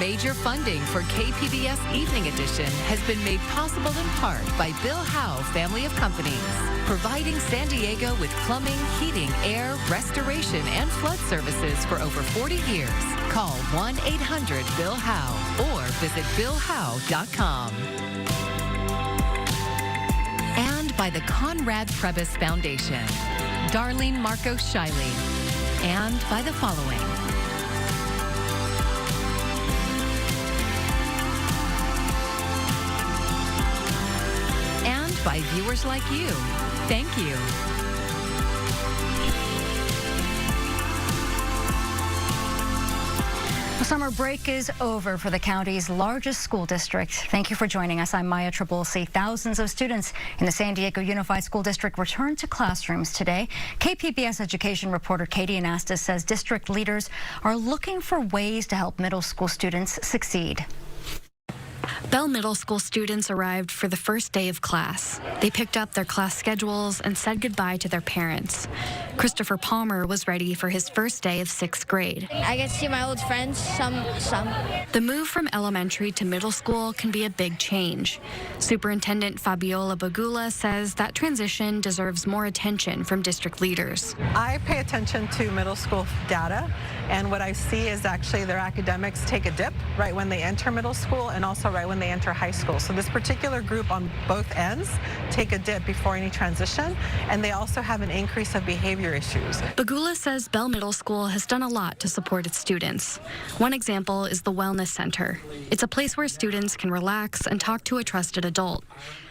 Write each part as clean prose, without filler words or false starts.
Major funding for KPBS Evening Edition has been made possible in part by Bill Howe Family of Companies, providing San Diego with plumbing, heating, air, restoration, and flood services for over 40 years. Call 1-800-BILL-HOWE or visit billhowe.com. And by the Conrad Trebas Foundation, Darlene Marcos Shiley, and by the following. By viewers like you. Thank you. The summer break is over for the county's largest school district. Thank you for joining us. I'm Maya Trabulsi. Thousands of students in the San Diego Unified School District returned to classrooms today. KPBS education reporter Katie Anastas says district leaders are looking for ways to help middle school students succeed. Bell Middle School students arrived for the first day of class. They picked up their class schedules and said goodbye to their parents. Christopher Palmer was ready for his first day of 6th grade. I get to see my old friends, some. The move from elementary to middle school can be a big change. Superintendent Fabiola Bagula says that transition deserves more attention from district leaders. I pay attention to middle school data, and what I see is actually their academics take a dip right when they enter middle school and also right when they enter high school. So this particular group on both ends take a dip before any transition, and they also have an increase of behavior issues. Bagula says Bell Middle School has done a lot to support its students. One example is the Wellness Center. It's a place where students can relax and talk to a trusted adult.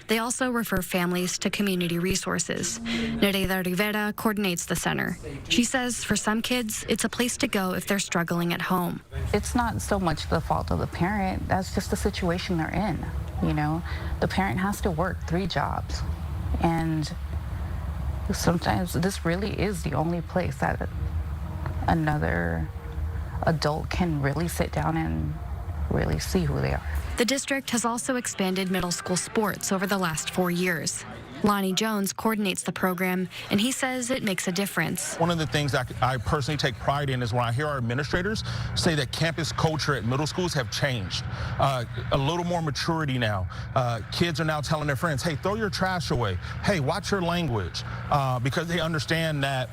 They also refer families to community resources. Nereida Rivera coordinates the center. She says for some kids, it's a place to go if they're struggling at home. It's not so much the fault of the parent, that's just the situation they're in. You know, the parent has to work 3 jobs. And sometimes this really is the only place that another adult can really sit down and really see who they are. The district has also expanded middle school sports over the last 4 years. Lonnie Jones coordinates the program, and he says it makes a difference. One of the things that I personally take pride in is when I hear our administrators say that campus culture at middle schools have changed. A little more maturity now. Kids are now telling their friends, hey, throw your trash away. Hey, watch your language. Because they understand that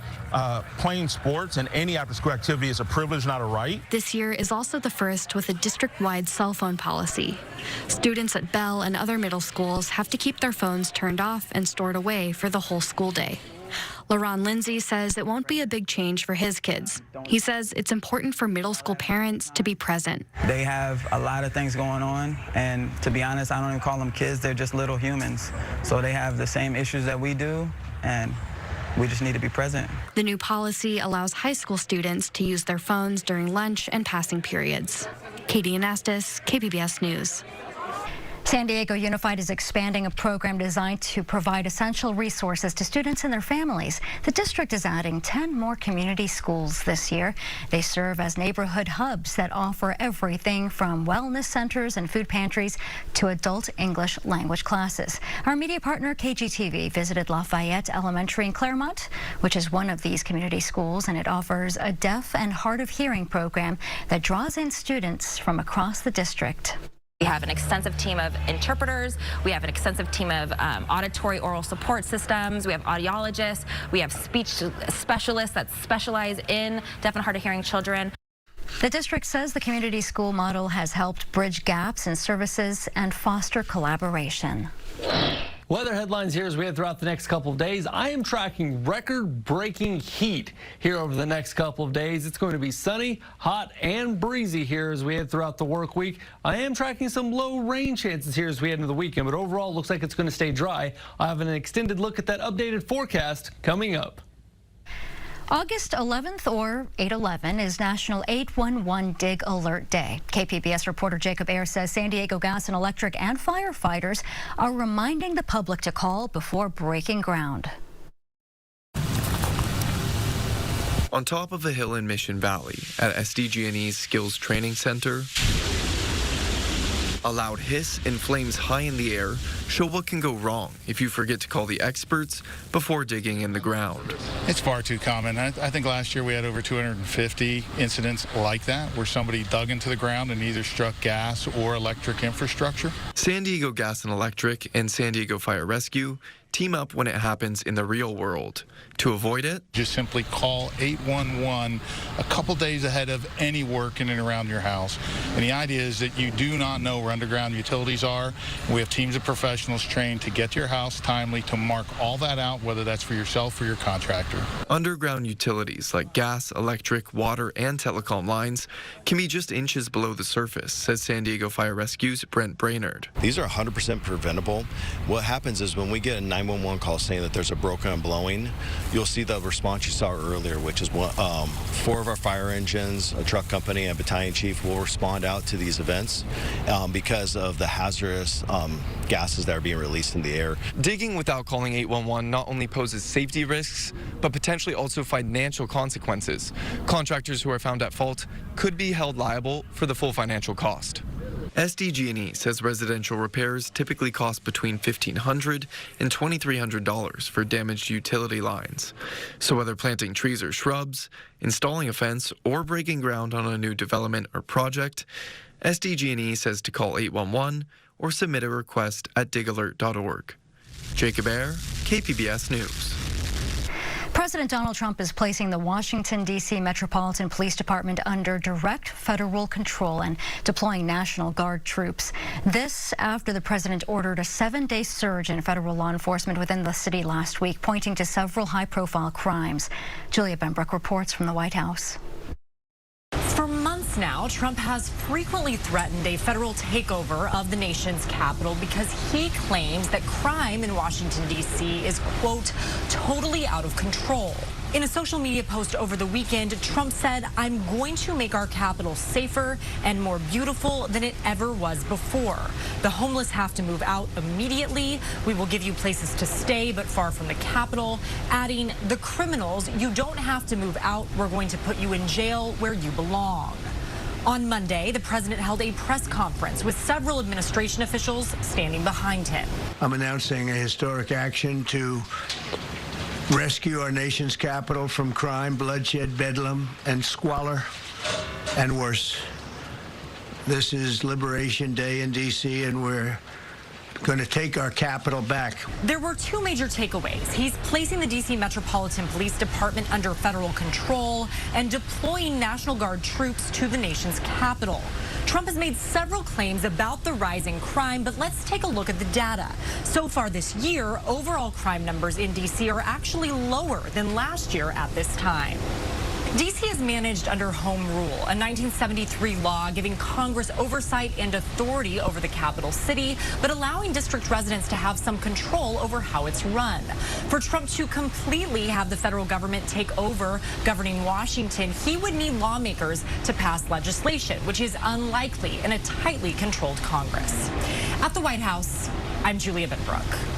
playing sports and any after-school activity is a privilege, not a right. This year is also the first with a district-wide cell phone policy. Students at Bell and other middle schools have to keep their phones turned off and stored away for the whole school day. LaRon Lindsay says it won't be a big change for his kids. He says it's important for middle school parents to be present. They have a lot of things going on, and to be honest, I don't even call them kids, they're just little humans. So they have the same issues that we do, and we just need to be present. The new policy allows high school students to use their phones during lunch and passing periods. Katie Anastas, KPBS News. San Diego Unified is expanding a program designed to provide essential resources to students and their families. The district is adding 10 more community schools this year. They serve as neighborhood hubs that offer everything from wellness centers and food pantries to adult English language classes. Our media partner KGTV visited Lafayette Elementary in Claremont, which is one of these community schools, and it offers a deaf and hard of hearing program that draws in students from across the district. We have an extensive team of interpreters. We have an extensive team of auditory oral support systems. We have audiologists. We have speech specialists that specialize in deaf and hard of hearing children. The district says the community school model has helped bridge gaps in services and foster collaboration. Weather headlines here as we head throughout the next couple of days. I am tracking record-breaking heat here over the next couple of days. It's going to be sunny, hot, and breezy here as we head throughout the work week. I am tracking some low rain chances here as we head into the weekend, but overall it looks like it's going to stay dry. I have an extended look at that updated forecast coming up. August 11th, or 8/11, is National 811 Dig Alert Day. KPBS reporter Jacob Ayers says San Diego Gas and Electric and firefighters are reminding the public to call before breaking ground. On top of a hill in Mission Valley at SDG&E's Skills Training Center, A loud hiss and flames high in the air show what can go wrong if you forget to call the experts before digging in the ground. It's far too common. I think last year we had over 250 incidents like that where somebody dug into the ground and either struck gas or electric infrastructure. San Diego Gas and Electric and San Diego Fire Rescue team up when it happens in the real world. To avoid it, just simply call 811 a couple days ahead of any work in and around your house. And the idea is that you do not know where underground utilities are. We have teams of professionals trained to get to your house timely, to mark all that out, whether that's for yourself or your contractor. Underground utilities like gas, electric, water, and telecom lines can be just inches below the surface, says San Diego Fire Rescue's Brent Brainerd. These are 100% preventable. What happens is when we get a 911 call saying that there's a broken and blowing, you'll see the response you saw earlier, which is 4 of our fire engines, a truck company, and a battalion chief will respond out to these events because of the hazardous gases that are being released in the air. Digging without calling 811 not only poses safety risks, but potentially also financial consequences. Contractors who are found at fault could be held liable for the full financial cost. SDG&E says residential repairs typically cost between $1,500 and $2,300 for damaged utility lines. So whether planting trees or shrubs, installing a fence, or breaking ground on a new development or project, SDG&E says to call 811 or submit a request at digalert.org. Jacob Ayer, KPBS News. President Donald Trump is placing the Washington, D.C. Metropolitan Police Department under direct federal control and deploying National Guard troops. This after the president ordered a 7-day surge in federal law enforcement within the city last week, pointing to several high-profile crimes. Julia Benbrook reports from the White House. For months now, Trump has frequently threatened a federal takeover of the nation's capital because he claims that crime in Washington, D.C. is, quote, totally out of control. In a social media post over the weekend, Trump said, "I'm going to make our capital safer and more beautiful than it ever was before. The homeless have to move out immediately. We will give you places to stay, but far from the Capitol," adding, "The criminals, you don't have to move out. We're going to put you in jail where you belong." On Monday, the president held a press conference with several administration officials standing behind him. I'm announcing a historic action to rescue our nation's capital from crime, bloodshed, bedlam, and squalor, and worse. This is Liberation Day in D.C., and we're going to take our capital back. There were two major takeaways. He's placing the D.C. Metropolitan Police Department under federal control and deploying National Guard troops to the nation's capital. Trump has made several claims about the rising crime, but let's take a look at the data. So far this year, overall crime numbers in D.C. are actually lower than last year at this time. D.C. is managed under Home Rule, a 1973 law giving Congress oversight and authority over the capital city, but allowing district residents to have some control over how it's run. For Trump to completely have the federal government take over governing Washington, he would need lawmakers to pass legislation, which is unlikely in a tightly controlled Congress. At the White House, I'm Julia Benbrook.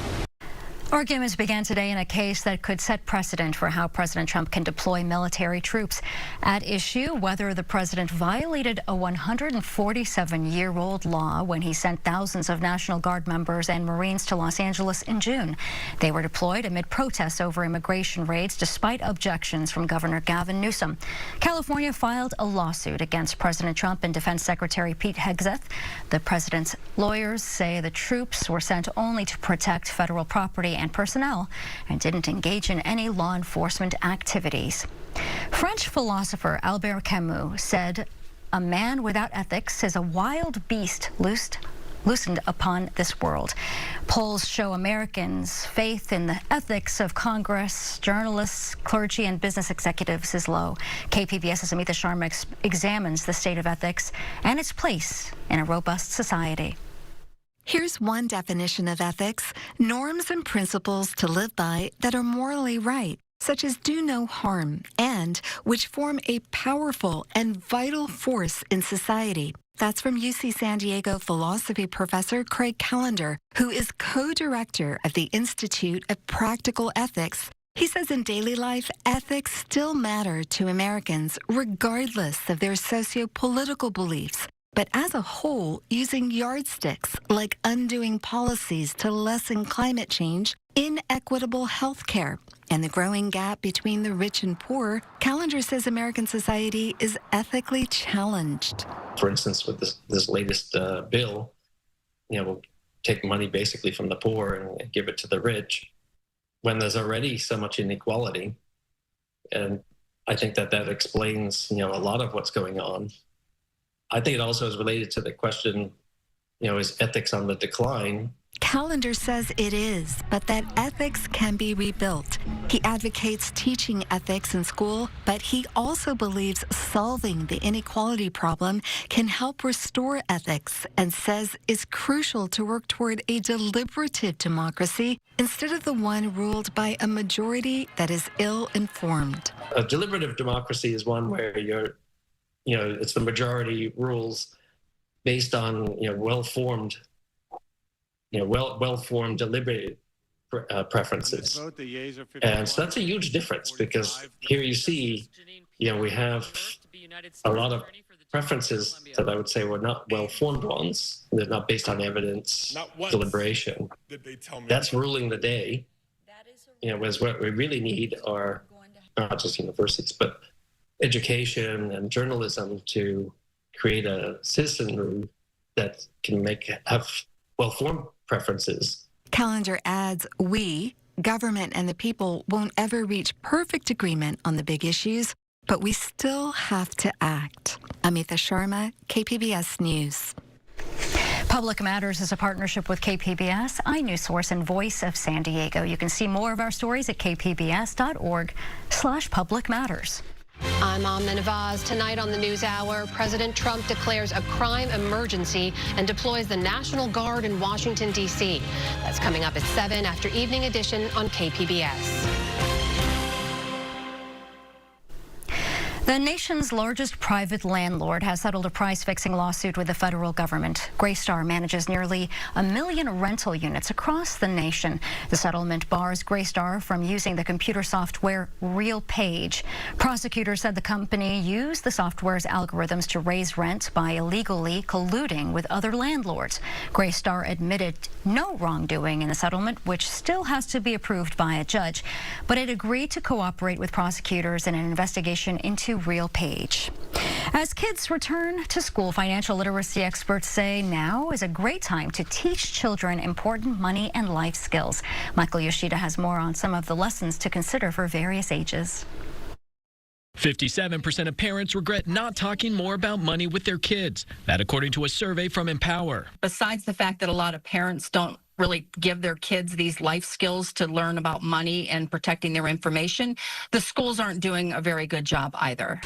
Arguments began today in a case that could set precedent for how President Trump can deploy military troops. At issue, whether the president violated a 147-year-old law when he sent thousands of National Guard members and Marines to Los Angeles in June. They were deployed amid protests over immigration raids, despite objections from Governor Gavin Newsom. California filed a lawsuit against President Trump and Defense Secretary Pete Hegseth. The president's lawyers say the troops were sent only to protect federal property and personnel and didn't engage in any law enforcement activities. French philosopher Albert Camus said, "A man without ethics is a wild beast loosened upon this world." Polls show Americans' faith in the ethics of Congress, journalists, clergy, and business executives is low. KPBS's Amita Sharma examines the state of ethics and its place in a robust society. Here's one definition of ethics: norms and principles to live by that are morally right, such as do no harm, and which form a powerful and vital force in society. That's from UC San Diego philosophy professor Craig Callender, who is co-director of the Institute of Practical Ethics. He says in daily life, ethics still matter to Americans, regardless of their socio-political beliefs. but as a whole, using yardsticks like undoing policies to lessen climate change, inequitable health care, and the growing gap between the rich and poor, Callender says American society is ethically challenged. For instance, with this latest bill, we'll take money basically from the poor and give it to the rich when there's already so much inequality. And I think that explains, a lot of what's going on. I think it also is related to the question, is ethics on the decline? Callender says it is, but that ethics can be rebuilt. He advocates teaching ethics in school, but he also believes solving the inequality problem can help restore ethics and says it's crucial to work toward a deliberative democracy instead of the one ruled by a majority that is ill-informed. A deliberative democracy is one where it's the majority rules based on, well-formed deliberated preferences. And so that's a huge difference because here you see, we have a lot of preferences that I would say were not well-formed ones. They're not based on evidence, deliberation. That's ruling the day. Whereas what we really need are not just universities, but education and journalism to create a citizenry that can have well-formed preferences. Callender adds, we, government and the people, won't ever reach perfect agreement on the big issues, but we still have to act. Amita Sharma, KPBS News. Public Matters is a partnership with KPBS, iNewsSource, and Voice of San Diego. You can see more of our stories at kpbs.org/Public Matters. I'm Amna Nawaz. Tonight on the NewsHour, President Trump declares a crime emergency and deploys the National Guard in Washington, D.C. That's coming up at 7 after Evening Edition on KPBS. The nation's largest private landlord has settled a price-fixing lawsuit with the federal government. Greystar manages nearly 1 million rental units across the nation. The settlement bars Greystar from using the computer software RealPage. Prosecutors said the company used the software's algorithms to raise rent by illegally colluding with other landlords. Greystar admitted no wrongdoing in the settlement, which still has to be approved by a judge, but it agreed to cooperate with prosecutors in an investigation into RealPage. As kids return to school, financial literacy experts say now is a great time to teach children important money and life skills. Michael Yoshida has more on some of the lessons to consider for various ages. 57% of parents regret not talking more about money with their kids. That according to a survey from Empower. Besides the fact that a lot of parents don't really give their kids these life skills to learn about money and protecting their information, the schools aren't doing a very good job either.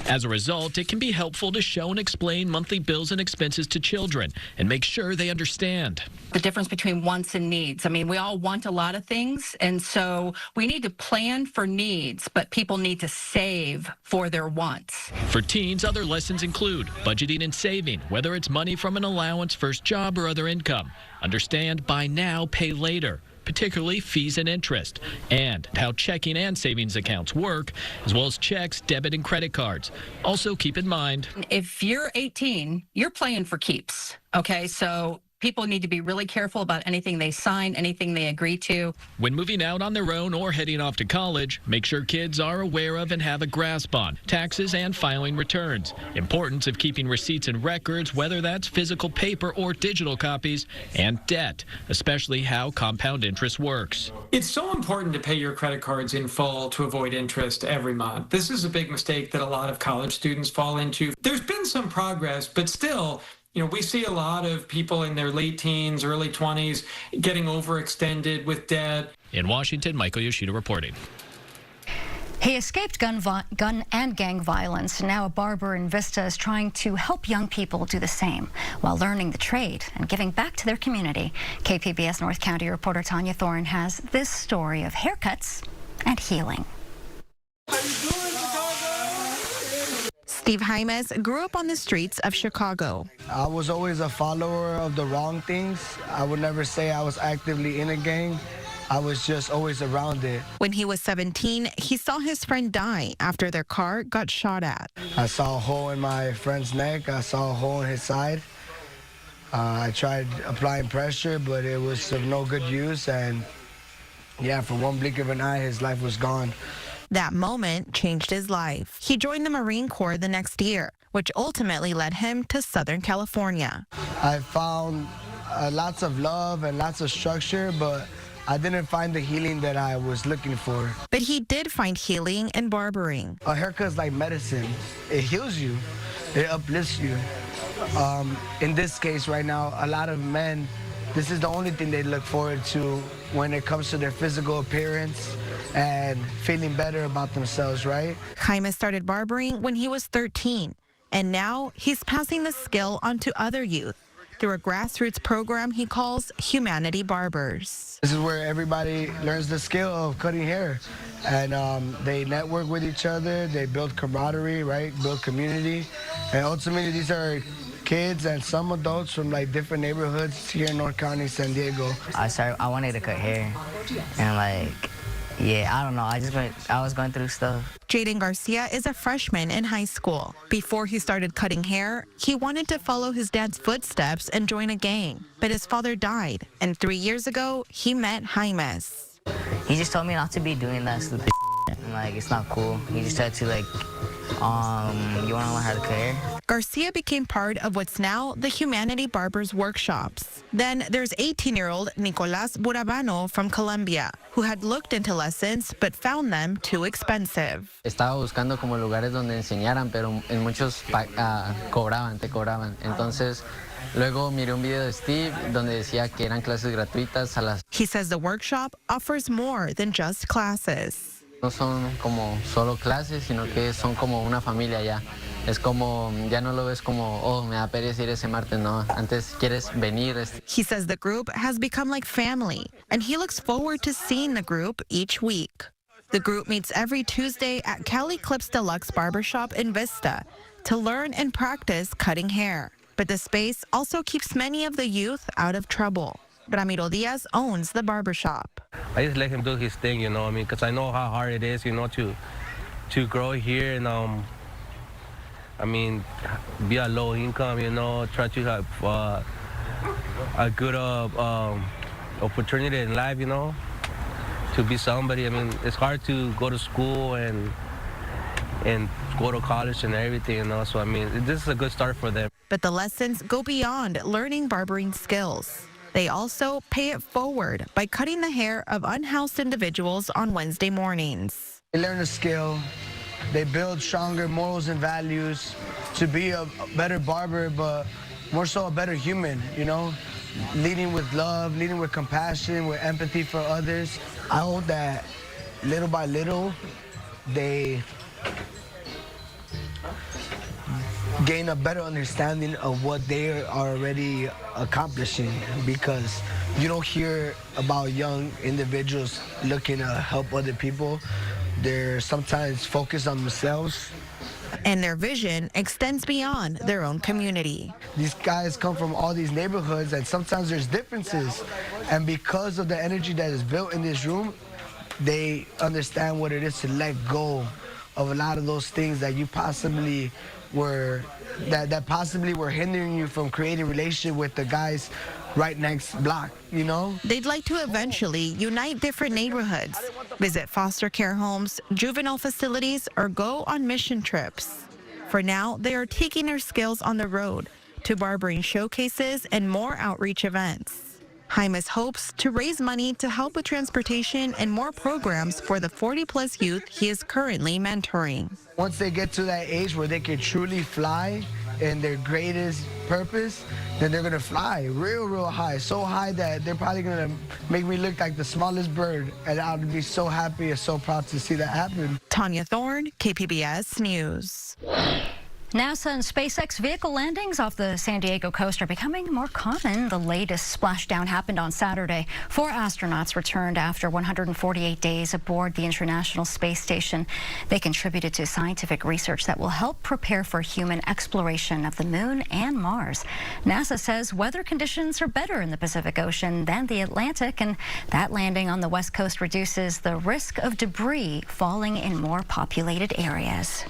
As a result, it can be helpful to show and explain monthly bills and expenses to children and make sure they understand the difference between wants and needs. I mean, we all want a lot of things, and so we need to plan for needs, but people need to save for their wants. For teens, other lessons include budgeting and saving, whether it's money from an allowance, first job, or other income. Understand buy now, pay later, particularly fees and interest, and how checking and savings accounts work, as well as checks, debit, and credit cards. Also, keep in mind, if you're 18, you're playing for keeps, okay? So people need to be really careful about anything they sign, anything they agree to. When moving out on their own or heading off to college, make sure kids are aware of and have a grasp on taxes and filing returns. Importance of keeping receipts and records, whether that's physical paper or digital copies, and debt, especially how compound interest works. It's so important to pay your credit cards in full to avoid interest every month. This is a big mistake that a lot of college students fall into. There's been some progress, but still, we see a lot of people in their late teens, early 20s getting overextended with debt. In Washington, Michael Yoshida reporting. He escaped gun and gang violence. Now a barber in Vista is trying to help young people do the same while learning the trade and giving back to their community. KPBS North County reporter Tanya Thorne has this story of haircuts and healing. Steve Jaimes grew up on the streets of Chicago. I was always a follower of the wrong things. I would never say I was actively in a gang, I was just always around it. When he was 17, he saw his friend die after their car got shot at. I saw a hole in my friend's neck. I saw a hole in his side. I tried applying pressure, but it was of no good use. And yeah, for one blink of an eye, his life was gone. That moment changed his life. He joined the Marine Corps the next year, which ultimately led him to Southern California. I found lots of love and lots of structure, but I didn't find the healing that I was looking for. But he did find healing in barbering. A haircut is like medicine. It heals you. It uplifts you. In this case right now, a lot of men, this is the only thing they look forward to when it comes to their physical appearance and feeling better about themselves, right? Jaime started barbering when he was 13, and now he's passing the skill on to other youth through a grassroots program he calls Humanity Barbers. This is where everybody learns the skill of cutting hair, and they network with each other, they build camaraderie, right? Build community, and ultimately these are kids and some adults from like different neighborhoods here in North County, San Diego. I wanted to cut hair, and yeah, I don't know. I was going through stuff. Jaden Garcia is a freshman in high school. Before he started cutting hair, he wanted to follow his dad's footsteps and join a gang. But his father died, and 3 years ago, he met Jaimes. He just told me not to be doing that stupid shit. And, it's not cool. He just said to, you want to learn how to cut hair? Garcia became part of what's now the Humanity Barbers workshops. Then there's 18-year-old Nicolas Burabano from Colombia, who had looked into lessons but found them too expensive. Estaba buscando como lugares donde enseñaran, pero en muchos te cobraban. Entonces, luego miré un video de Steve donde decía que eran clases gratuitas a las... He says the workshop offers more than just classes. No son como solo clases, sino que son como una familia ya. Es como, ya no lo ves como, oh, me da pereza ir ese martes, no. Antes quieres venir. He says the group has become like family, and he looks forward to seeing the group each week. The group meets every Tuesday at Cali Clips Deluxe Barbershop in Vista to learn and practice cutting hair. But the space also keeps many of the youth out of trouble. Ramiro Diaz owns the barbershop. I just let him do his thing, because I know how hard it is, to grow here and, be a low income, try to have a good opportunity in life, to be somebody. It's hard to go to school and go to college and everything, so, this is a good start for them. But the lessons go beyond learning barbering skills. They also pay it forward by cutting the hair of unhoused individuals on Wednesday mornings. They learn a skill. They build stronger morals and values to be a better barber, but more so a better human, leading with love, leading with compassion, with empathy for others. I hope that little by little, they gain a better understanding of what they are already accomplishing, because you don't hear about young individuals looking to help other people. They're sometimes focused on themselves. And their vision extends beyond their own community. These guys come from all these neighborhoods, and sometimes there's differences. And because of the energy that is built in this room, they understand what it is to let go of a lot of those things that you possibly were possibly were hindering you from creating a relationship with the guys right next block, They'd like to eventually unite different neighborhoods, visit foster care homes, juvenile facilities, or go on mission trips. For now, they are taking their skills on the road to barbering showcases and more outreach events. Jaimes hopes to raise money to help with transportation and more programs for the 40-plus youth he is currently mentoring. Once they get to that age where they can truly fly in their greatest purpose, then they're gonna fly real high, so high that they're probably gonna make me look like the smallest bird, and I'll be so happy and so proud to see that happen. Tanya Thorne, KPBS News. NASA and SpaceX vehicle landings off the San Diego coast are becoming more common. The latest splashdown happened on Saturday. 4 astronauts returned after 148 days aboard the International Space Station. They contributed to scientific research that will help prepare for human exploration of the moon and Mars. NASA says weather conditions are better in the Pacific Ocean than the Atlantic, and that landing on the West Coast reduces the risk of debris falling in more populated areas.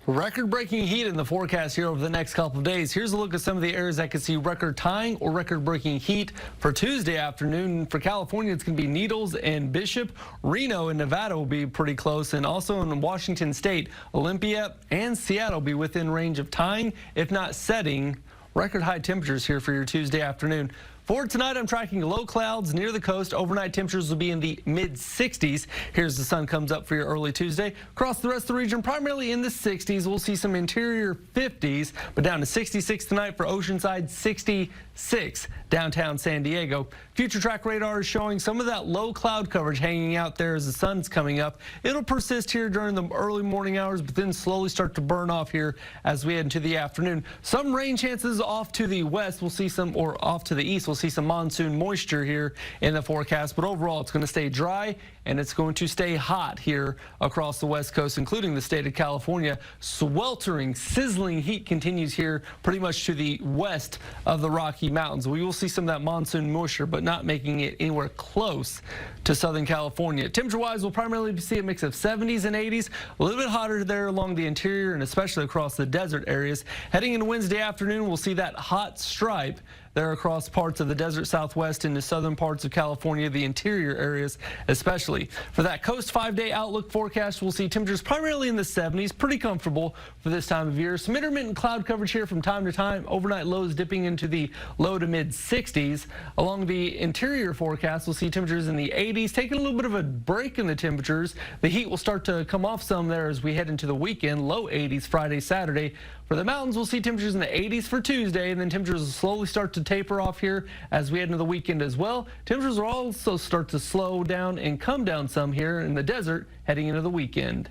Record-breaking heat in the forecast here over the next couple of days. Here's a look at some of the areas that could see record-tying or record-breaking heat for Tuesday afternoon. For California, it's going to be Needles and Bishop. Reno and Nevada will be pretty close, and also in Washington State, Olympia and Seattle will be within range of tying, if not setting, record-high temperatures here for your Tuesday afternoon. For tonight, I'm tracking low clouds near the coast. Overnight temperatures will be in the mid-60s. Here's the sun comes up for your early Tuesday. Across the rest of the region, primarily in the 60s. We'll see some interior 50s, but down to 66 tonight for Oceanside, 66 downtown San Diego. Future track radar is showing some of that low cloud coverage hanging out there as the sun's coming up. It'll persist here during the early morning hours, but then slowly start to burn off here as we head into the afternoon. Some rain chances off to the west. We'll see some, or off to the east. We'll see some monsoon moisture here in the forecast, but overall it's going to stay dry and it's going to stay hot here across the West Coast, including the state of California. Sweltering, sizzling heat continues here pretty much to the west of the Rocky Mountains. We will see some of that monsoon moisture, but not making it anywhere close to Southern California. Temperature-wise, we'll primarily see a mix of 70s and 80s, a little bit hotter there along the interior and especially across the desert areas. Heading into Wednesday afternoon, we'll see that hot stripe there across parts of the desert southwest into southern parts of California, the interior areas especially. For that coast 5-day outlook forecast, we'll see temperatures primarily in the 70s, pretty comfortable for this time of year. Some intermittent cloud coverage here from time to time, overnight lows dipping into the low to mid 60s. Along the interior forecast, we'll see temperatures in the 80s, taking a little bit of a break in the temperatures. The heat will start to come off some there as we head into the weekend, low 80s Friday, Saturday. For the mountains, we'll see temperatures in the 80s for Tuesday, and then temperatures will slowly start to taper off here as we head into the weekend as well. Temperatures will also start to slow down and come down some here in the desert heading into the weekend.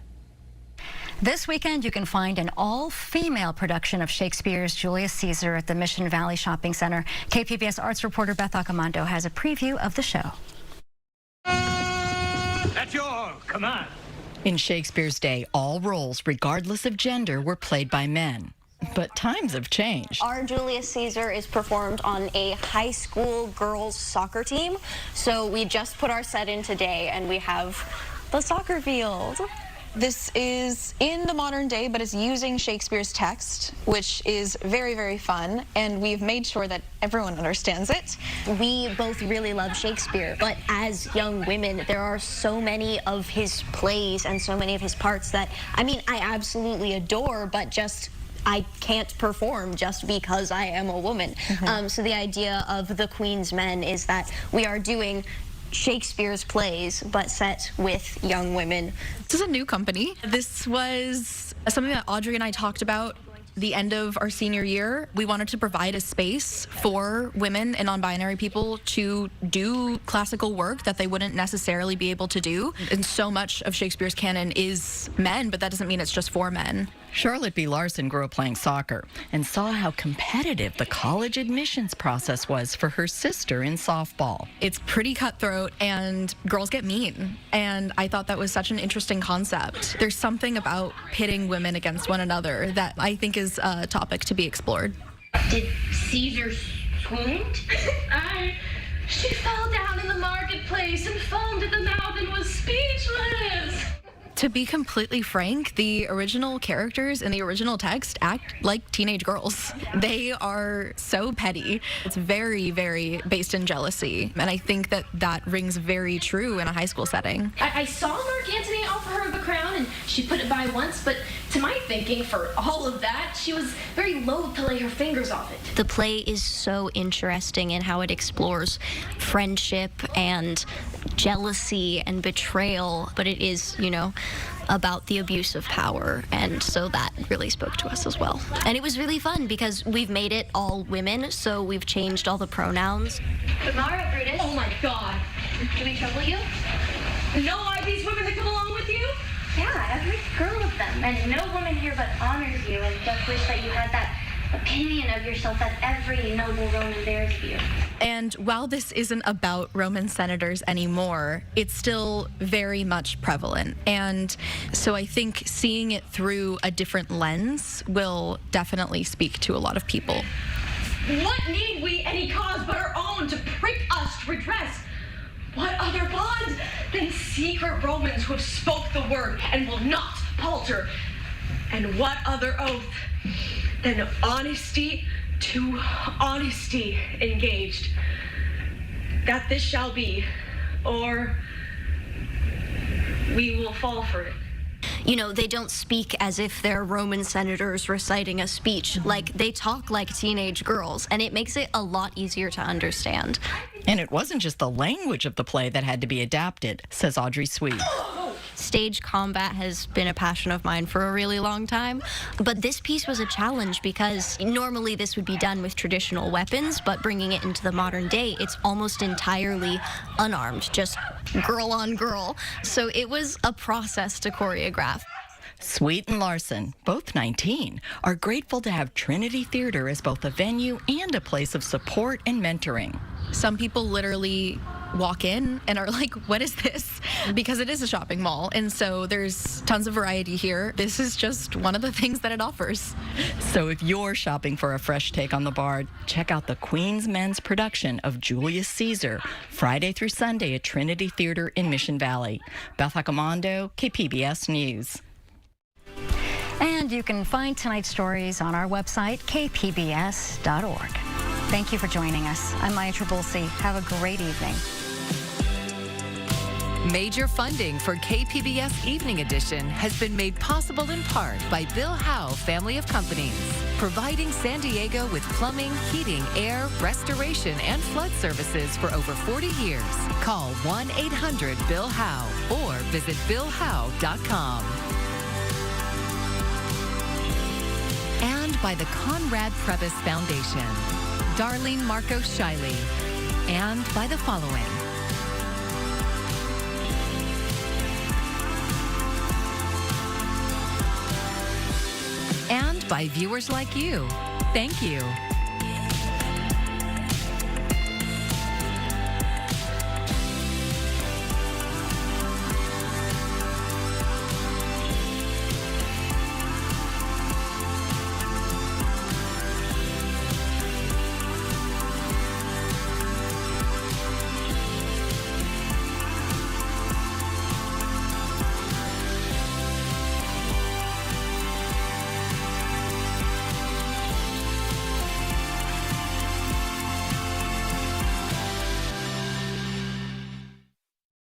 This weekend, you can find an all-female production of Shakespeare's Julius Caesar at the Mission Valley Shopping Center. KPBS arts reporter Beth Accomando has a preview of the show. That's yours. Come on. In Shakespeare's day, all roles, regardless of gender, were played by men. But times have changed. Our Julius Caesar is performed on a high school girls soccer team. So we just put our set in today and we have the soccer field. This is in the modern day, but it's using Shakespeare's text, which is very, very fun, and we've made sure that everyone understands it. We both really love Shakespeare, but as young women, there are so many of his plays and so many of his parts that, I mean, I absolutely adore, but just I can't perform just because I am a woman. So the idea of the Queen's Men is that we are doing Shakespeare's plays, but set with young women. This is a new company. This was something that Audrey and I talked about the end of our senior year. We wanted to provide a space for women and non-binary people to do classical work that they wouldn't necessarily be able to do. And so much of Shakespeare's canon is men, but that doesn't mean it's just for men. Charlotte B. Larson grew up playing soccer and saw how competitive the college admissions process was for her sister in softball. It's pretty cutthroat and girls get mean. And I thought that was such an interesting concept. There's something about pitting women against one another that I think is a topic to be explored. Did Caesar swoon? She fell down in the marketplace and foamed at the mouth and was speechless. To be completely frank, the original characters in the original text act like teenage girls. They are so petty. It's very, very based in jealousy. And I think that that rings very true in a high school setting. I saw Mark Antony offer her the crown and she put it by once, but to my thinking, for all of that, she was very loath to lay her fingers off it. The play is so interesting in how it explores friendship and jealousy and betrayal, but it is, you know, about the abuse of power, and so that really spoke to us as well. And it was really fun because we've made it all women, so we've changed all the pronouns. But Mara, Brutus. Oh my God. Can we trouble you? No, I these women that come along with every girl of them, and no woman here but honors you, and just wish that you had that opinion of yourself that every noble Roman bears of you. And while this isn't about Roman senators anymore, it's still very much prevalent. And so I think seeing it through a different lens will definitely speak to a lot of people. What need we any cause but our own to prick us to redress? What other bonds than secret Romans who have spoke the word and will not palter? And what other oath than honesty to honesty engaged? That this shall be, or we will fall for it. You know, they don't speak as if they're Roman senators reciting a speech. Like, they talk like teenage girls, and it makes it a lot easier to understand. And it wasn't just the language of the play that had to be adapted, says Audrey Sweet. Stage combat has been a passion of mine for a really long time, but this piece was a challenge because normally this would be done with traditional weapons, but bringing it into the modern day, it's almost entirely unarmed, just girl on girl. So it was a process to choreograph. Sweet and Larson, both 19, are grateful to have Trinity Theater as both a venue and a place of support and mentoring. Some people literally walk in and are like, what is this? Because it is a shopping mall. And so there's tons of variety here. This is just one of the things that it offers. So if you're shopping for a fresh take on the Bard, check out the Queen's Men's production of Julius Caesar, Friday through Sunday at Trinity Theater in Mission Valley. Beth Accomando, KPBS News. And you can find tonight's stories on our website, kpbs.org. Thank you for joining us. I'm Maya Trabulsi. Have a great evening. Major funding for KPBS Evening Edition has been made possible in part by Bill Howe Family of Companies, providing San Diego with plumbing, heating, air, restoration, and flood services for over 40 years. Call 1-800-BILL-HOWE or visit BillHowe.com. And by the Conrad Prebys Foundation, Darlene Marco Shiley, and by the following. And by viewers like you. Thank you.